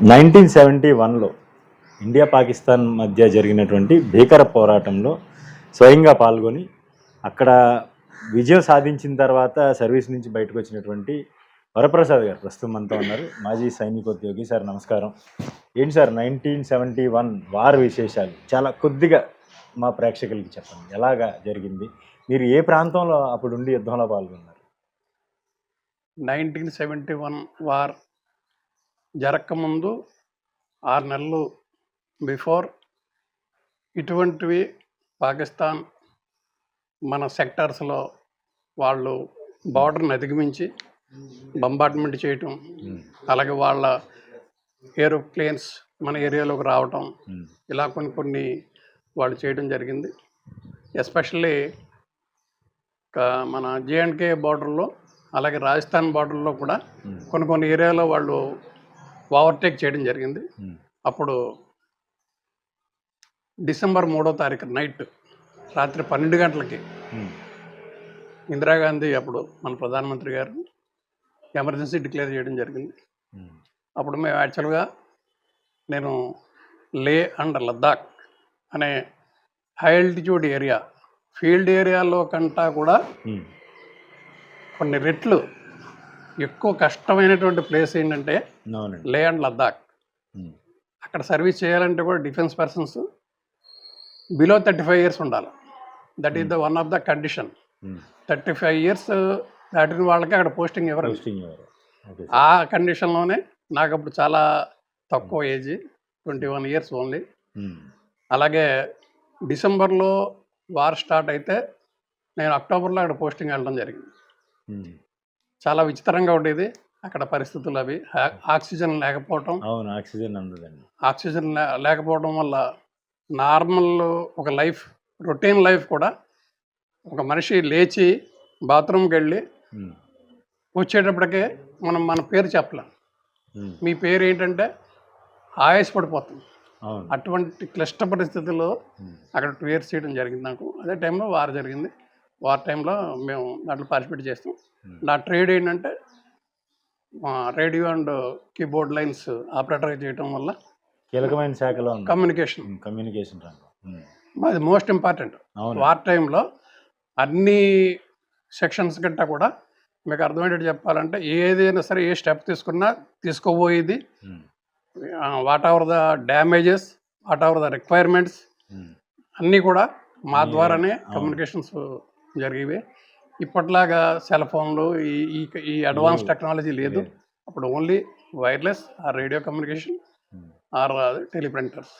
1971లో India Pakistan మధ్య జరిగినటువంటి భీకర పోరాటంలో స్వయంగా పాల్గొని అక్కడ విజయం సాధించిన తర్వాత సర్వీస్ నుంచి బయటకు వచ్చినటువంటి వరప్రసాద్ గారు ప్రస్తుతం మనతో ఉన్నారు. మాజీ సైనికోద్యోగి. సార్ నమస్కారం. ఏంటి సార్ 1971 వార్ విశేషాలు చాలా కొద్దిగా మా ప్రేక్షకులకి చెప్పండి. ఎలాగా జరిగింది, మీరు ఏ ప్రాంతంలో అప్పుడు ఉండి యుద్ధంలో పాల్గొన్నారు? 1971 వార్ జరగకముందు 6 నెలలు బిఫోర్ ఇటువంటివి పాకిస్తాన్ మన సెక్టార్స్లో వాళ్ళు బార్డర్ని అధిగమించి బంబార్ట్మెంట్ చేయటం, అలాగే వాళ్ళ ఏరోప్లేన్స్ మన ఏరియాలోకి రావటం, ఇలా కొన్ని వాళ్ళు చేయడం జరిగింది. ఎస్పెషల్లీ మన జేఎండ్కే బార్డర్లో, అలాగే రాజస్థాన్ బార్డర్లో కూడా కొన్ని ఏరియాలో వాళ్ళు ఓవర్టేక్ చేయడం జరిగింది. అప్పుడు డిసెంబర్ 3వ తారీఖు నైట్ రాత్రి 12 గంటలకి ఇందిరాగాంధీ అప్పుడు మన ప్రధానమంత్రి గారు ఎమర్జెన్సీ డిక్లేర్ చేయడం జరిగింది. అప్పుడు మేము యాక్చువల్గా నేను లే అండ్ లద్దాఖ్ అనే హై ఆల్టిట్యూడ్ ఏరియా, ఫీల్డ్ ఏరియాలో కంటా కూడా కొన్ని రెట్లు ఎక్కువ కష్టమైనటువంటి ప్లేస్ ఏంటంటే లే అండ్ లద్దాఖ్. అక్కడ సర్వీస్ చేయాలంటే కూడా డిఫెన్స్ పర్సన్స్ బిలో 35 years ఉండాలి. That is the one of the condition. 35 years దాటిన వాళ్ళకి అక్కడ పోస్టింగ్ ఎవరు. ఆ కండిషన్లోనే నాకు అప్పుడు చాలా తక్కువ ఏజ్, 21 years ఓన్లీ. అలాగే డిసెంబర్లో వార్ స్టార్ట్ అయితే నేను అక్టోబర్లో అక్కడ పోస్టింగ్ వెళ్ళడం జరిగింది. చాలా విచిత్రంగా ఉండేది అక్కడ పరిస్థితులు. అవి ఆక్సిజన్ లేకపోవటం, ఆక్సిజన్ లేకపోవడం వల్ల నార్మల్ ఒక లైఫ్, రొటీన్ లైఫ్ కూడా, ఒక మనిషి లేచి బాత్రూమ్కి వెళ్ళి వచ్చేటప్పటికే మన పేరు చెప్పలేం. మీ పేరు ఏంటంటే ఆయాసపడిపోతుంది. అటువంటి క్లిష్ట పరిస్థితుల్లో అక్కడ 2 years చేయడం జరిగింది నాకు. అదే టైంలో వార్ జరిగింది. వార్ టైంలో మేము దాంట్లో పార్టిసిపేట్ చేస్తాం. నా ట్రేడ్ ఏంటంటే రేడియో అండ్ కీబోర్డ్ లైన్స్ ఆపరేటర్గా చేయటం వల్ల కీలకమైన శాఖలో కమ్యూనికేషన్ అది మోస్ట్ ఇంపార్టెంట్. వార్ టైంలో అన్ని సెక్షన్స్ కంటే కూడా మీకు అర్థమయ్యేటట్టు చెప్పాలంటే, ఏదైనా సరే ఏ స్టెప్ తీసుకున్నా తీసుకోబోయేది, whatever the damages, whatever the requirements అన్నీ కూడా మా ద్వారానే కమ్యూనికేషన్స్ జరిగేవి. ఇప్పట్లాగా సెల్ ఫోన్లు, ఈ అడ్వాన్స్ టెక్నాలజీ లేదు. అప్పుడు only wireless or radio communication or teleprinters,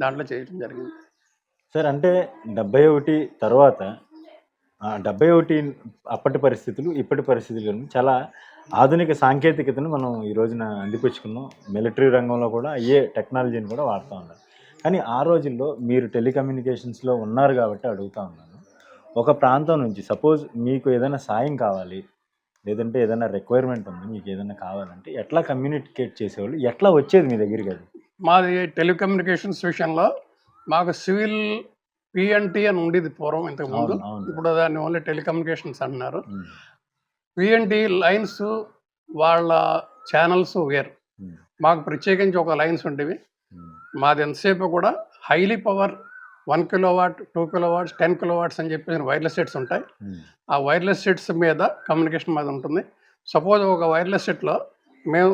దాంట్లో చేయడం జరిగింది. సార్ అంటే 71 తర్వాత 71 అప్పటి పరిస్థితులు ఇప్పటి పరిస్థితులు చాలా ఆధునిక సాంకేతికతను మనం ఈ రోజున అందిపుచ్చుకున్నాం. మిలిటరీ రంగంలో కూడా అయ్యే టెక్నాలజీని కూడా వాడుతూ ఉన్నారు. కానీ ఆ రోజుల్లో మీరు టెలికమ్యూనికేషన్స్లో ఉన్నారు కాబట్టి అడుగుతూ ఉన్నాను. ఒక ప్రాంతం నుంచి సపోజ్ మీకు ఏదైనా సాయం కావాలి, లేదంటే ఏదైనా రిక్వైర్మెంట్ ఉంది, మీకు ఏదైనా కావాలంటే ఎట్లా కమ్యూనికేట్ చేసేవాళ్ళు, ఎట్లా వచ్చేది మీ దగ్గరికి? అది మాది టెలికమ్యూనికేషన్స్ విషయంలో మాకు సివిల్ పిఎన్టీ అని ఉండేది పూర్వం, ఇంతకుముందు. ఇప్పుడు దాన్ని ఓన్లీ టెలికమ్యూనికేషన్స్ అంటున్నారు. పిఎన్టీ లైన్స్ వాళ్ళ ఛానల్స్ వేరు, మాకు ప్రత్యేకించి ఒక లైన్స్ ఉండేవి. మాది ఎంతసేపు కూడా highly power 1 kilowatt, 2 kilowatts, 10 kilowatts అని చెప్పి వైర్లెస్ సెట్స్ ఉంటాయి. ఆ వైర్లెస్ సెట్స్ మీద కమ్యూనికేషన్ మీద ఉంటుంది. సపోజ్ ఒక వైర్లెస్ సెట్లో మేము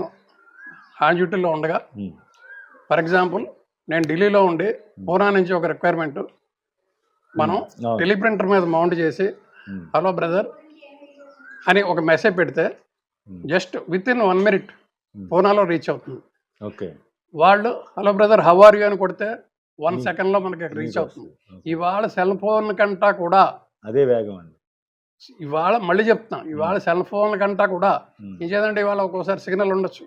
ఆన్ డ్యూటీలో ఉండగా, ఫర్ ఎగ్జాంపుల్ నేను ఢిల్లీలో ఉండి పూనా నుంచి ఒక రిక్వైర్మెంట్ మనం టెలిప్రింటర్ మీద మౌంట్ చేసి హలో బ్రదర్ అని ఒక మెసేజ్ పెడితే జస్ట్ విత్ ఇన్ 1 minute పూనాలో రీచ్ అవుతుంది. వాళ్ళు hello brother how are you అని కొడితే 1 secondలో మనకి రీచ్ అవుతుంది. ఇవాళ సెల్ ఫోన్ కంటా కూడా అదే వేగం అండి. ఇవాళ మళ్ళీ చెప్తున్నాం, ఇవాళ సెల్ ఫోన్ కంటా కూడా ఏం చేద్దంటే ఇవాళ ఒక్కోసారి సిగ్నల్ ఉండొచ్చు,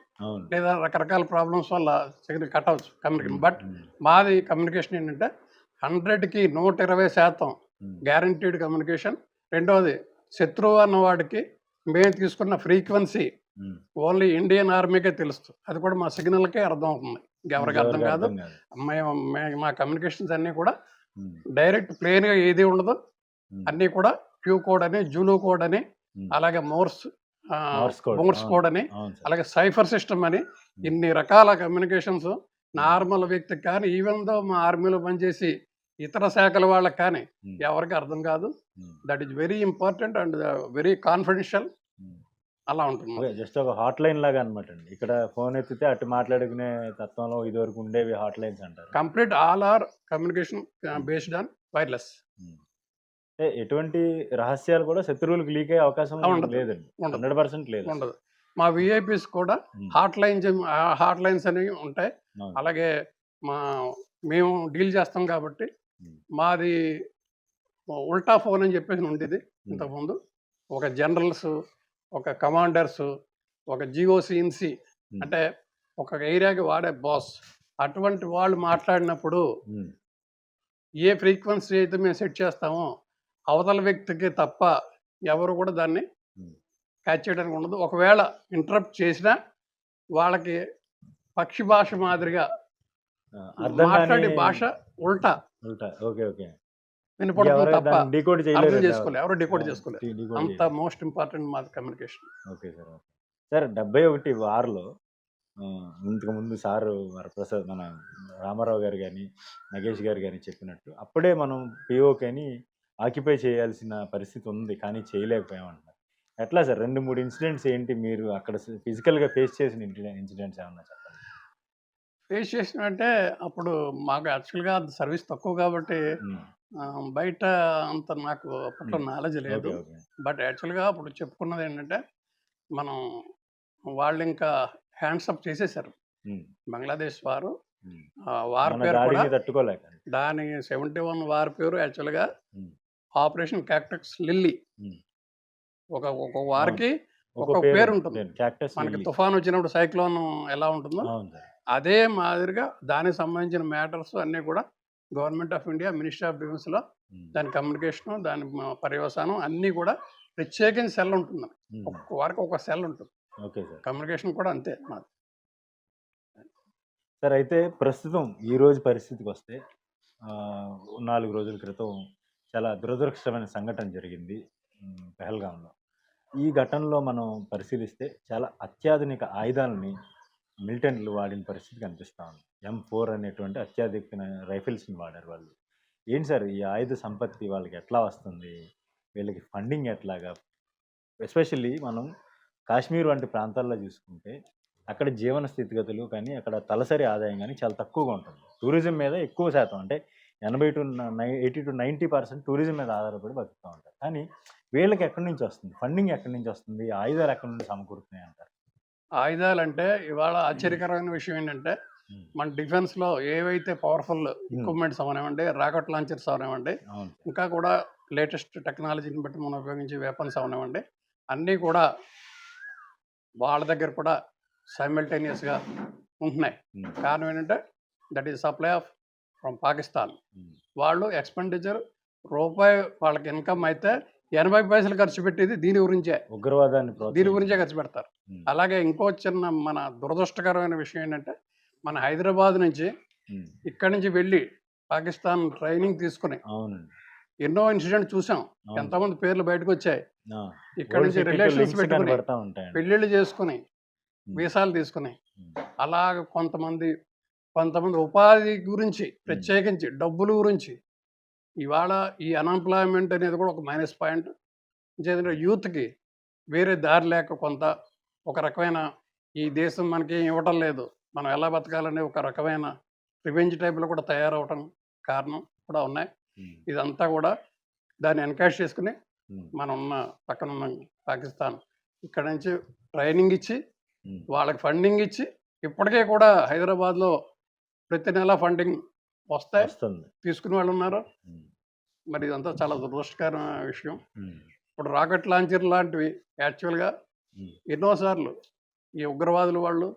లేదా రకరకాల ప్రాబ్లమ్స్ వల్ల సిగ్నల్ కట్ అవ్వచ్చు కమ్యూనికేషన్. బట్ మాది కమ్యూనికేషన్ ఏంటంటే 100కి 120% గ్యారంటీడ్ కమ్యూనికేషన్. రెండవది, శత్రువు అన్నవాడికి మేము తీసుకున్న ఫ్రీక్వెన్సీ ఓన్లీ ఇండియన్ ఆర్మీకే తెలుస్తుంది. అది కూడా మా సిగ్నల్కే అర్థం అవుతుంది, ఎవరికి అర్థం కాదు. మా కమ్యూనికేషన్స్ అన్నీ కూడా డైరెక్ట్ ప్లేన్గా ఏది ఉండదు, అన్నీ కూడా క్యూ కోడ్ అని, జూలు కోడ్ అని, అలాగే మోర్స్ మోర్స్ కోడ్ అని, అవును సార్. అలాగే సైఫర్ సిస్టమ్ అని, ఇన్ని రకాల కమ్యూనికేషన్స్ నార్మల్ వ్యక్తికి కానీ, ఈవెన్ దో మా ఆర్మీలో పనిచేసి ఇతర శాఖల వాళ్ళకి కానీ ఉమ్, ఎవరికి అర్థం కాదు. Um, that is very important and very confidential. Um. అలా ఉంటుంది. ఓకే, జస్ట్ ఒక హాట్ లైన్ లాగా అనమాట అండి. ఇక్కడ ఫోన్ ఎత్తితే అటు మాట్లాడుకునే తత్వంలో ఇదివరకు ఉండేవి హాట్ లైన్స్ అంటారు. Complete all are communication based on wireless. Um. అంటే ఎటువంటి రహస్యాలు కూడా శత్రువులకు లీక్ అయ్యే అవకాశం ఉండదు. లేదండి. ఉండదు. 100% లేదు. ఉండదు. మా విఐపీస్ కూడా ఉమ్, హాట్ లైన్స్ అనేవి ఉంటాయి. అవును. అలాగే మేము డీల్ చేస్తాం కాబట్టి ఉమ్, మాది ఉల్టా ఫోన్ అని చెప్పేసి ఉండేది ఇంతకుముందు. ఒక జనరల్స్, ఒక కమాండర్స్, ఒక జిఓసిఎన్సి ఉమ్, అంటే ఒక ఏరియాకి వాడే బాస్, అటువంటి వాళ్ళు మాట్లాడినప్పుడు ఉమ్, ఏ ఫ్రీక్వెన్సీ అయితే మేము సెట్ చేస్తామో అవతల వ్యక్తికి తప్ప ఎవరు కూడా దాన్ని ఉమ్. క్యాచ్ చేయడానికి ఉండదు. ఒకవేళ ఇంటరప్ట్ చేసినా వాళ్ళకి పక్షి భాష మాదిరిగా అర్థం మాట్లాడే కాని భాష ఉల్టా ఉల్టా. Okay, okay. వినపడుతుంది తప్ప డీకోడ్ అర్థం చేయలేదు. చేసుకోలేదు, ఎవరు డికోడ్ చేసుకోలేదు. డీకోడ్ అంత మోస్ట్ ఇంపార్టెంట్ మాది communication. Okay sir. Okay sir. 71 వార్లో ఇంతకుముందు సారు వరప్రసాద్ మన రామారావు గారు కానీ నగేష్ గారు కానీ చెప్పినట్టు అప్పుడే మనం పిఓకి అని ఆక్యుపై చేయాల్సిన పరిస్థితి ఉంది, కానీ చేయలేకపోయామంటున్నారు. ఎట్లా సార్ 2-3 ఇన్సిడెంట్స్ ఏంటి మీరు అక్కడ ఫిజికల్గా ఫేస్ చేసిన ఇన్సిడెంట్స్ ఏమన్నా చెప్పండి. ఫేస్ చేసినంటే అప్పుడు మాకు యాక్చువల్గా సర్వీస్ తక్కువ కాబట్టి ఉమ్, బయట అంత నాకు అప్పట్లో నాలెడ్జ్ లేదు. Okay, okay. బట్ యాక్చువల్గా అప్పుడు చెప్పుకున్నది ఏంటంటే, మనం వాళ్ళు ఇంకా హ్యాండ్సప్ చేసేసారు ఉమ్, బంగ్లాదేశ్ వారు. ఉమ్. వార్ మన పేరు కూడా దాడిని తట్టుకోలేక. దాని 71 వార్ పేరు యాక్చువల్గా ఉమ్, ఆపరేషన్ క్యాక్టస్ లిల్లీ. ఉమ్. ఒక వారికి ఒక ఒక పేరు ఉంటుంది. క్యాక్టస్ మనకి లిల్లీ. తుఫాన్ వచ్చినప్పుడు సైక్లోన్ ఎలా ఉంటుందో అవును సార్. అదే మాదిరిగా దానికి సంబంధించిన మ్యాటర్స్ అన్నీ కూడా government of India ministry of డిఫెన్స్లో ఉమ్, దాని కమ్యూనికేషను, దాని పర్యవసానం అన్నీ కూడా ప్రత్యేకించి సెల్ ఉంటుంది. ఉమ్. ఒక్కొక్క వారికి ఒక సెల్ ఉంటుంది. Okay sir. కమ్యూనికేషన్ కూడా అంతే మాది. సార్ అయితే ప్రస్తుతం ఈ రోజు పరిస్థితికి వస్తే 4 రోజుల క్రితం చాలా దురదృష్టమైన సంఘటన జరిగింది పెహల్గాంలో. ఈ ఘటనలో మనం పరిశీలిస్తే చాలా అత్యాధునిక ఆయుధాలని మిలిటెంట్లు వాడిన పరిస్థితి కనిపిస్తూ ఉంది. M4 అనేటువంటి అత్యాధునిక రైఫిల్స్ని వాడారు వాళ్ళు. ఏంటి సార్ ఈ ఆయుధ సంపత్తి వాళ్ళకి ఎట్లా వస్తుంది, వీళ్ళకి ఫండింగ్ ఎట్లాగా? ఎస్పెషల్లీ మనం కాశ్మీర్ వంటి ప్రాంతాల్లో చూసుకుంటే అక్కడ జీవన స్థితిగతులు కానీ అక్కడ తలసరి ఆదాయం కానీ చాలా తక్కువగా ఉంటుంది. టూరిజం మీద ఎక్కువ శాతం, అంటే 80-90% టూరిజం మీద ఆధారపడి బతుకుతూ ఉంటారు. కానీ వీళ్ళకి ఎక్కడి నుంచి వస్తుంది ఫండింగ్, ఎక్కడి నుంచి వస్తుంది, ఆయుధాలు ఎక్కడి నుంచి సమకూరుతున్నాయి అంటారు? ఆయుధాలంటే ఇవాళ ఆశ్చర్యకరమైన విషయం ఏంటంటే, ఉమ్, మన డిఫెన్స్లో ఏవైతే పవర్ఫుల్ ఎక్విప్మెంట్స్ అవనివ్వండి, రాకెట్ లాంచర్స్ అవనివ్వండి, అవును. ఇంకా కూడా లేటెస్ట్ టెక్నాలజీని బట్టి మనం ఉపయోగించే వెపన్స్ అవనివ్వండి, అన్నీ కూడా వాళ్ళ దగ్గర కూడా సైమల్టేనియస్గా ఉంటున్నాయి. ఉమ్, కారణం ఏంటంటే that is supply of from Pakistan. ఉమ్, వాళ్ళు ఎక్స్పెండిచర్ రూపాయి వాళ్ళకి ఇన్కమ్ అయితే 80 పైసలు ఖర్చు పెట్టేది దీని గురించే, ఉగ్రవాదాన్ని దీని గురించే ఖర్చు పెడతారు. ఉమ్, అలాగే ఇంకో చిన్న మన దురదృష్టకరమైన విషయం ఏంటంటే, మన హైదరాబాద్ నుంచి ఉమ్, ఇక్కడి నుంచి వెళ్ళి పాకిస్తాన్ ట్రైనింగ్ తీసుకుని అవునండి. ఎన్నో ఇన్సిడెంట్ చూసాం. అవును. ఎంతమంది పేర్లు బయటకు వచ్చాయి. ఆ, ఇక్కడ ఓల్డ్ నుంచి సిటీతో రిలేషన్స్ links పెట్టుకుని కనబడతా ఉంటాయండి. పెళ్ళిళ్ళు చేసుకుని ఉమ్, వీసాలు తీసుకుని ఉమ్, అలాగ కొంతమంది ఉపాధి గురించి ప్రత్యేకించి డబ్బుల గురించి ఇవాళ ఈ అన్ఎంప్లాయ్మెంట్ అనేది కూడా ఒక మైనస్ పాయింట్. ఎందుకంటే యూత్కి వేరే దారి లేక కొంత ఒక రకమైన ఈ దేశం మనకి ఏం ఇవ్వటం లేదు, మనం ఎలా బతకాలనే ఒక రకమైన రివెంజ్ టైప్లో కూడా తయారవటం కారణం కూడా ఉన్నాయి. ఉమ్, ఇదంతా కూడా దాన్ని ఎన్కరేజ్ చేసుకుని ఉమ్, మనం ఉన్న పక్కన ఉన్న పాకిస్తాన్ ఇక్కడ నుంచి ట్రైనింగ్ ఇచ్చి ఉమ్, వాళ్ళకి ఫండింగ్ ఇచ్చి ఇప్పటికే కూడా హైదరాబాద్లో ప్రతి నెల ఫండింగ్ వస్తాయి, వస్తుంది. తీసుకునే వాళ్ళు ఉన్నారు. ఉమ్, మరి ఇదంతా చాలా దురదృష్టకరమైన విషయం. ఉమ్, ఇప్పుడు రాకెట్ లాంచర్ లాంటివి యాక్చువల్గా ఉమ్, ఎన్నోసార్లు ఈ ఉగ్రవాదులు వాళ్ళు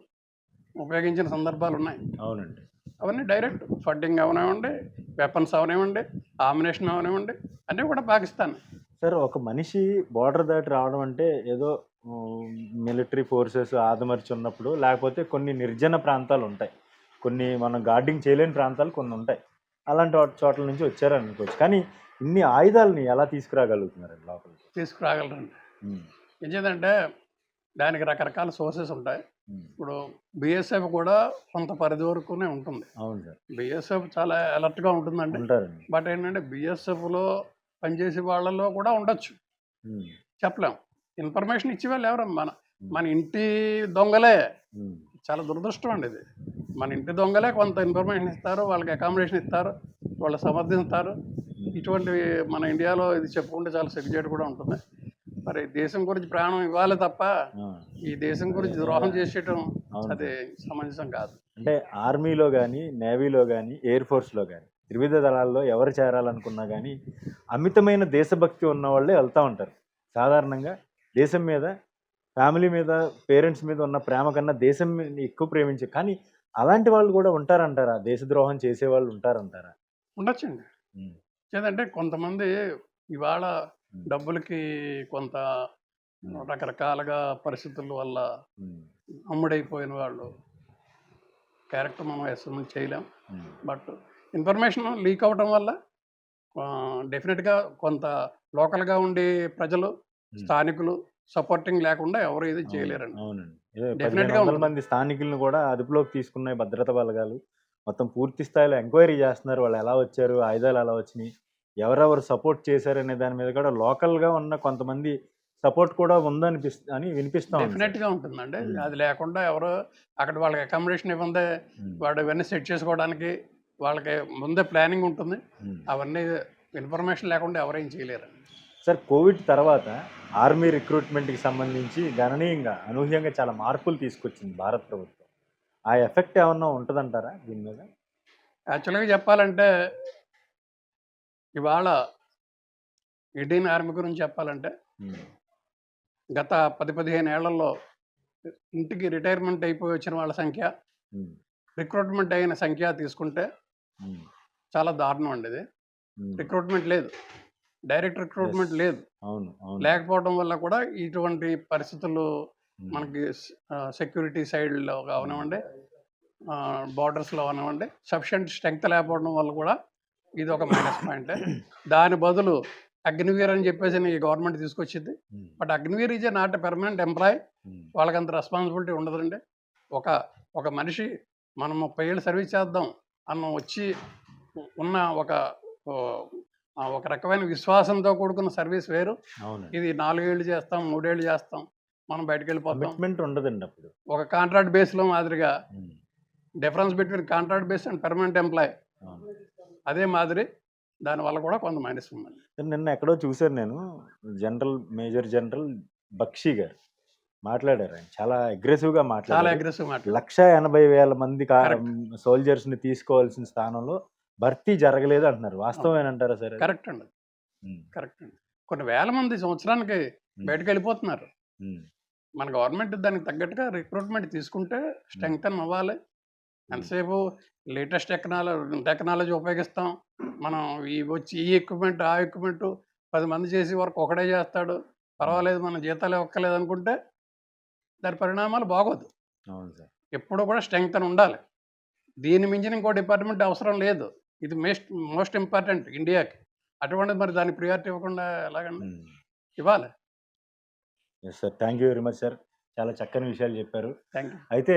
ఉపయోగించిన సందర్భాలు ఉన్నాయి. అవునండి. అవన్నీ డైరెక్ట్ ఫండింగ్ అవనివ్వండి, వెపన్స్ అవనివ్వండి, ఆమినేషన్ అవనివ్వండి, అన్నీ కూడా పాకిస్తాన్. సార్ ఒక మనిషి బోర్డర్ దాటి రావడం అంటే ఏదో మిలిటరీ ఫోర్సెస్ ఆదమర్చి ఉన్నప్పుడు, లేకపోతే కొన్ని నిర్జన ప్రాంతాలు ఉంటాయి, కొన్ని మనం గార్డింగ్ చేయలేని ప్రాంతాలు కొన్ని ఉంటాయి, అలాంటి చోట్ల నుంచి వచ్చారని అనుకోవచ్చు. కానీ ఇన్ని ఆయుధాలని ఎలా తీసుకురాగలుగుతున్నారండి లోపలికి? తీసుకురాగలరండి. ఉమ్, ఎందుకంటే దానికి రకరకాల సోర్సెస్ ఉంటాయి. ఉమ్. ఇప్పుడు బిఎస్ఎఫ్ కూడా కొంత పరిధి వరకునే ఉంటుంది. అవును సార్, బిఎస్ఎఫ్ చాలా అలర్ట్గా ఉంటుందండి. ఉంటారండి. బట్ ఏంటంటే బిఎస్ఎఫ్లో పనిచేసే వాళ్ళలో కూడా ఉండొచ్చు, ఉమ్. చెప్పలేం. ఇన్ఫర్మేషన్ ఇచ్చే వాళ్ళు ఎవరు? మన ఇంటి దొంగలే. ఉమ్. చాలా దురదృష్టం అండి ఇది. మన ఇంటి దొంగలే కొంత ఇన్ఫర్మేషన్ ఇస్తారు, వాళ్ళకి అకామిడేషన్ ఇస్తారు, వాళ్ళు సమర్థిస్తారు. ఇటువంటివి మన ఇండియాలో ఇది చెప్పుకుంటే చాలా సిగ్గుచేటు కూడా ఉంటుంది. మరి దేశం గురించి ప్రాణం ఇవ్వాలి తప్ప ఆ. ఈ దేశం గురించి ద్రోహం చేసేయటం అవును. అది సమంజసం కాదు. అంటే ఆర్మీలో కానీ, నేవీలో కానీ, ఎయిర్ ఫోర్స్లో కానీ, త్రివిధ దళాల్లో ఎవరు చేరాలనుకున్నా కానీ అమితమైన దేశభక్తి ఉన్న వాళ్ళే వెళ్తూ ఉంటారు. సాధారణంగా దేశం మీద, ఫ్యామిలీ మీద, పేరెంట్స్ మీద ఉన్న ప్రేమ కన్నా దేశం మీద ఎక్కువ ప్రేమించే, కానీ అలాంటి వాళ్ళు కూడా ఉంటారంటారా? దేశద్రోహం చేసే వాళ్ళు ఉంటారంటారా? ఉండొచ్చండి. ఉమ్. లేదంటే కొంతమంది ఇవాళ డబ్బులకి కొంత రకరకాలుగా పరిస్థితుల వల్ల ఉమ్. అమ్ముడైపోయిన వాళ్ళు క్యారెక్టర్ మనం ఎస్టిమేట్ చేయలేం. ఉమ్. బట్ ఇన్ఫర్మేషన్ లీక్ అవడం వల్ల డెఫినెట్గా కొంత లోకల్గా ఉండే ప్రజలు, స్థానికులు సపోర్టింగ్ లేకుండా ఎవరు ఇది చేయలేరండి. అవునండి. Definitely గా 1500 మంది స్థానికులను కూడా అదుపులోకి తీసుకున్న భద్రతా బలగాలు మొత్తం పూర్తి స్థాయిలో ఎంక్వైరీ చేస్తున్నారు. వాళ్ళు ఎలా వచ్చారు, ఆయుధాలు ఎలా వచ్చినాయి, ఎవరెవరు సపోర్ట్ చేశారనే దాని మీద కూడా లోకల్గా ఉన్న కొంతమంది సపోర్ట్ కూడా అని వినిపిస్తా ఉంది. డెఫినెట్గా ఉంటుందండి. అది లేకుండా ఎవరు అక్కడ వాళ్ళకి అకామిడేషన్ ఇవ్వందే వాడు ఇవన్నీ సెట్ చేసుకోవడానికి వాళ్ళకి ముందే ప్లానింగ్ ఉంటుంది. అవన్నీ ఇన్ఫర్మేషన్ లేకుండా ఎవరేం చేయలేరండి. సార్, కోవిడ్ తర్వాత ఆర్మీ రిక్రూట్మెంట్కి సంబంధించి గణనీయంగా, అనూహ్యంగా చాలా మార్పులు తీసుకొచ్చింది భారత ప్రభుత్వం. ఆ ఎఫెక్ట్ ఏమన్నా ఉంటుందంటారా దీని మీద? యాక్చువల్గా చెప్పాలంటే ఇవాళ ఇండియన్ ఆర్మీ గురించి చెప్పాలంటే గత 10-15 ఏళ్లలో ఇంటికి రిటైర్మెంట్ అయిపోయి వచ్చిన వాళ్ళ సంఖ్య, రిక్రూట్మెంట్ అయిన సంఖ్య తీసుకుంటే చాలా దారుణం అండి. ఇది రిక్రూట్మెంట్ లేదు, డైరెక్ట్ రిక్రూట్మెంట్ లేదు. లేకపోవడం వల్ల కూడా ఇటువంటి పరిస్థితులు మనకి సెక్యూరిటీ సైడ్లో అవనివ్వండి, బార్డర్స్లో అవనివ్వండి, సఫిషియంట్ స్ట్రెంగ్త్ లేకపోవడం వల్ల కూడా ఇది ఒక మైనస్ పాయింట్. దాని బదులు అగ్నివీర్ అని చెప్పేసి ఈ గవర్నమెంట్ తీసుకొచ్చింది. But Agniveer is not a permanent employee. వాళ్ళకి అంత రెస్పాన్సిబిలిటీ ఉండదండి. ఒక మనిషి మనం 30 ఏళ్ళు సర్వీస్ చేద్దాం అన్న వచ్చి ఉన్న ఒక రకమైన విశ్వాసంతో కూడుకున్న సర్వీస్ వేరు. ఇది 4 ఏళ్ళు చేస్తాం, 3 ఏళ్ళు చేస్తాం, మనం బయటకు వెళ్ళిపోతాం ఉండదండి. అప్పుడు ఒక కాంట్రాక్ట్ బేస్లో మాదిరిగా difference between contract base and permanent employee అదే మాదిరి. దానివల్ల కూడా కొంత మైనస్ ఉందండి. నిన్న ఎక్కడో చూశాను నేను, మేజర్ జనరల్ బక్షి గారు మాట్లాడారు. ఆయన చాలా అగ్రెసివ్గా మాట్లాడారు. 1,80,000 మంది సోల్జర్స్ని తీసుకోవాల్సిన స్థానంలో భర్తీ జరగలేదు అంటున్నారు. వాస్తవమేనంటారా సార్? కరెక్ట్ అండి, కరెక్ట్ అండి. కొన్ని వేల మంది సంవత్సరానికి బయటకు వెళ్ళిపోతున్నారు. మన గవర్నమెంట్ దానికి తగ్గట్టుగా రిక్రూట్మెంట్ తీసుకుంటే స్ట్రెంగ్తన్ అవ్వాలి. ఎంతసేపు లేటెస్ట్ టెక్నాలజీ ఉపయోగిస్తాం మనం, ఈ ఎక్విప్మెంట్ ఆ ఎక్విప్మెంట్ 10 మంది చేసే వరకు ఒకడే చేస్తాడు, పర్వాలేదు మన జీతాలు ఇవ్వక్కర్లేదు అనుకుంటే దాని పరిణామాలు బాగోదు. ఎప్పుడు కూడా స్ట్రెంగ్తన్ ఉండాలి. దీని మించిన ఇంకో డిపార్ట్మెంట్ అవసరం లేదు. ఇది మోస్ట్ ఇంపార్టెంట్ ఇండియాకి. అటువంటిది మరి దానికి ప్రియారిటీ ఇవ్వకుండా ఎలాగండి? ఇవ్వాలి. Yes sir, thank you very much sir. చాలా చక్కని విషయాలు చెప్పారు. Thank you. అయితే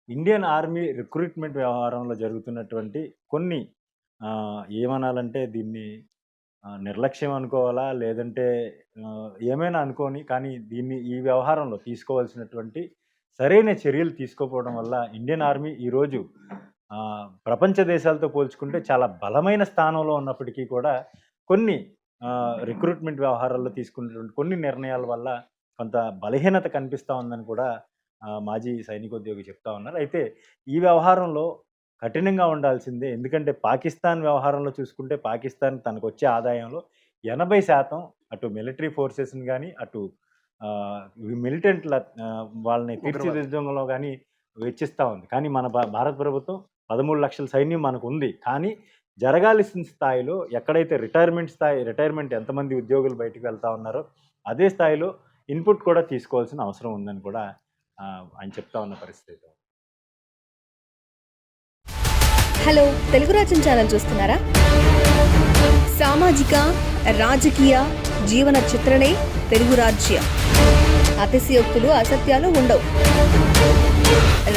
ఇండియన్ ఆర్మీ రిక్రూట్మెంట్ వ్యవహారంలో జరుగుతున్నటువంటి కొన్ని ఏమనాలంటే దీన్ని నిర్లక్ష్యం అనుకోవాలా, లేదంటే ఏమైనా అనుకోని, కానీ ఈ వ్యవహారంలో తీసుకోవాల్సినటువంటి సరైన చర్యలు తీసుకోకపోవడం వల్ల ఇండియన్ ఆర్మీ ఈరోజు ప్రపంచ దేశాలతో పోల్చుకుంటే చాలా బలమైన స్థానంలో ఉన్నప్పటికీ కూడా కొన్ని రిక్రూట్మెంట్ వ్యవహారాల్లో తీసుకున్నటువంటి కొన్ని నిర్ణయాల వల్ల కొంత బలహీనత కనిపిస్తూ ఉందని కూడా మాజీ సైనికోద్యోగి చెప్తా ఉన్నారు. అయితే ఈ వ్యవహారంలో కఠినంగా ఉండాల్సిందే. ఎందుకంటే పాకిస్తాన్ వ్యవహారంలో చూసుకుంటే పాకిస్తాన్ తనకు వచ్చే ఆదాయంలో 80% అటు మిలిటరీ ఫోర్సెస్ని కానీ, అటు మిలిటెంట్ల వాళ్ళని తీర్చిదిద్దడంలో కానీ వెచ్చిస్తూ ఉంది. కానీ మన భారత ప్రభుత్వం 13 లక్షల సైన్యం మనకు ఉంది. కానీ జరగాల్సిన స్థాయిలో ఎక్కడైతే రిటైర్మెంట్ ఎంతమంది ఉద్యోగులు బయటకు వెళ్తూ ఉన్నారో అదే స్థాయిలో ఇన్పుట్ కూడా తీసుకోవాల్సిన అవసరం ఉందని కూడా ఆయన చెప్తా ఉన్న పరిస్థితి. హలో, తెలుగు రాజ్యం ఛానల్ చూస్తున్నారా? సామాజిక, రాజకీయ, జీవన చిత్రణే తెలుగు రాజ్యం. అతిశయోక్తులు అసత్యాలు ఉండవు.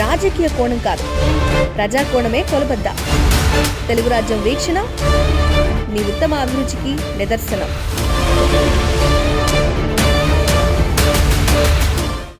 రాజకీయ కోణం కాదు, ప్రజా కోణమే కొలబద్ద. తెలుగు రాజ్యం వీక్షణ మీ ఉత్తమ అభిరుచికి నిదర్శనం.